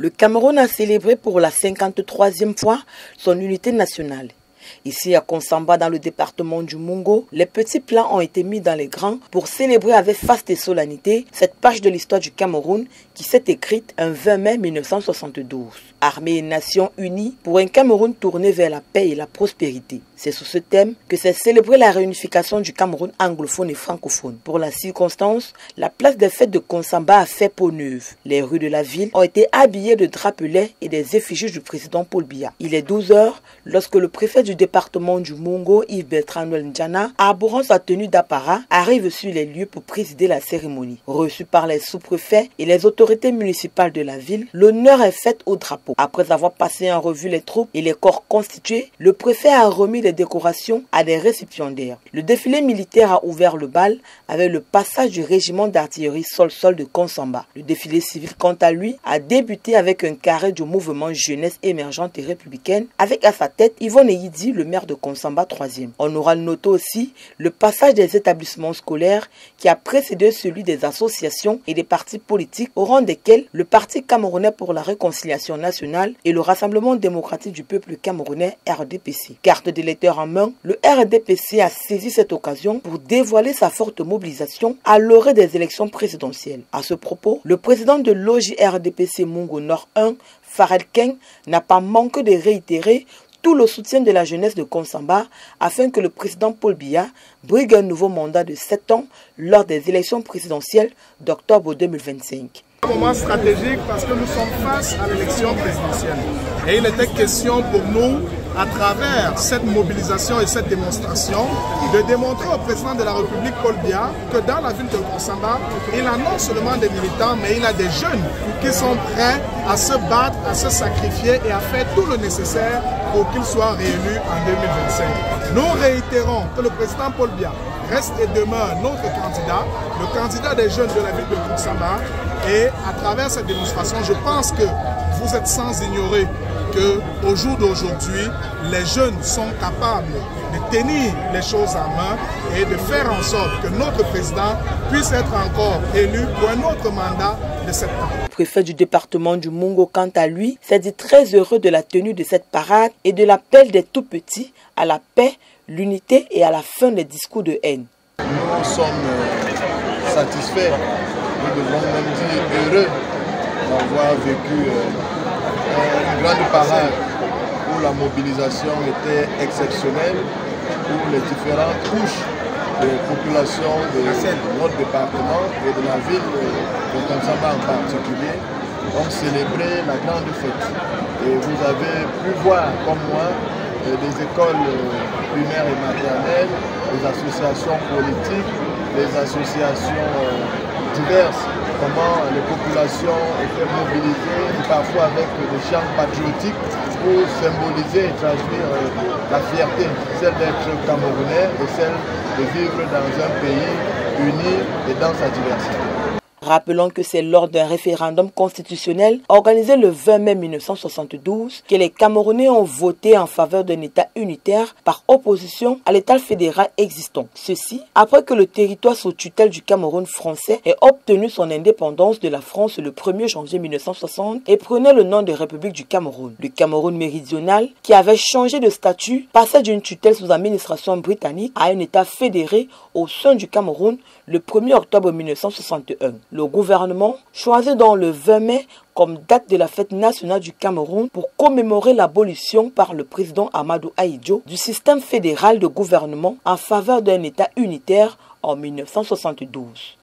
Le Cameroun a célébré pour la 53e fois son unité nationale. Ici à Konsamba, dans le département du Mungo, les petits plats ont été mis dans les grands pour célébrer avec faste et solennité cette page de l'histoire du Cameroun qui s'est écrite un 20 mai 1972. Armée et nation unies pour un Cameroun tourné vers la paix et la prospérité. C'est sous ce thème que s'est célébrée la réunification du Cameroun anglophone et francophone. Pour la circonstance, la place des fêtes de Konsamba a fait peau neuve. Les rues de la ville ont été habillées de drapelets et des effigies du président Paul Biya. Il est 12 h lorsque le préfet du département du Mungo, Yves Bertrand Ndjana, arborant sa tenue d'apparat, arrive sur les lieux pour présider la cérémonie. Reçu par les sous-préfets et les autorités municipales de la ville, l'honneur est fait au drapeau. Après avoir passé en revue les troupes et les corps constitués, le préfet a remis des décorations à des récipiendaires. Le défilé militaire a ouvert le bal avec le passage du régiment d'artillerie sol-sol de Konsamba. Le défilé civil, quant à lui, a débuté avec un carré du mouvement jeunesse émergente et républicaine, avec à sa tête Yvonne Eyidi, le maire de Konsamba 3e. On aura noté aussi le passage des établissements scolaires qui a précédé celui des associations et des partis politiques, au rang desquels le Parti camerounais pour la réconciliation nationale et le Rassemblement démocratique du peuple camerounais RDPC. Carte d'électeur en main, le RDPC a saisi cette occasion pour dévoiler sa forte mobilisation à l'orée des élections présidentielles. À ce propos, le président de l'OJ RDPC Mungo Nord 1, Fared Keng, n'a pas manqué de réitérer tout le soutien de la jeunesse de Konsamba afin que le président Paul Biya brigue un nouveau mandat de 7 ans lors des élections présidentielles d'octobre 2025. Un moment stratégique parce que nous sommes face à l'élection présidentielle. Et il était question pour nous, à travers cette mobilisation et cette démonstration, de démontrer au président de la République, Paul Biya, que dans la ville de Konsamba, il a non seulement des militants, mais il a des jeunes qui sont prêts à se battre, à se sacrifier et à faire tout le nécessaire pour qu'il soit réélu en 2025. Nous réitérons que le président Paul Biya reste et demeure notre candidat, le candidat des jeunes de la ville de Konsamba. Et à travers cette démonstration, je pense que vous êtes sans ignorer qu'au jour d'aujourd'hui, les jeunes sont capables de tenir les choses en main et de faire en sorte que notre président puisse être encore élu pour un autre mandat de 7 ans. Le préfet du département du Mungo, quant à lui, s'est dit très heureux de la tenue de cette parade et de l'appel des tout-petits à la paix, l'unité et à la fin des discours de haine. Nous sommes satisfaits, nous devons même dire heureux d'avoir vécu une grande parade où la mobilisation était exceptionnelle, où les différentes couches de population de notre département et de la ville de Konsamba en particulier ont célébré la grande fête. Et vous avez pu voir, comme moi, des écoles primaires et maternelles, des associations politiques, des associations diverses, comment les populations étaient mobilisées, parfois avec des chants patriotiques pour symboliser et traduire la fierté, celle d'être camerounais et celle de vivre dans un pays uni et dans sa diversité. Rappelons que c'est lors d'un référendum constitutionnel organisé le 20 mai 1972 que les Camerounais ont voté en faveur d'un État unitaire par opposition à l'État fédéral existant. Ceci après que le territoire sous tutelle du Cameroun français ait obtenu son indépendance de la France le 1er janvier 1960 et prenait le nom de République du Cameroun. Le Cameroun méridional, qui avait changé de statut, passait d'une tutelle sous administration britannique à un État fédéré au sein du Cameroun le 1er octobre 1961. Le gouvernement choisit donc le 20 mai comme date de la fête nationale du Cameroun pour commémorer l'abolition par le président Amadou Ahidjo du système fédéral de gouvernement en faveur d'un État unitaire en 1972.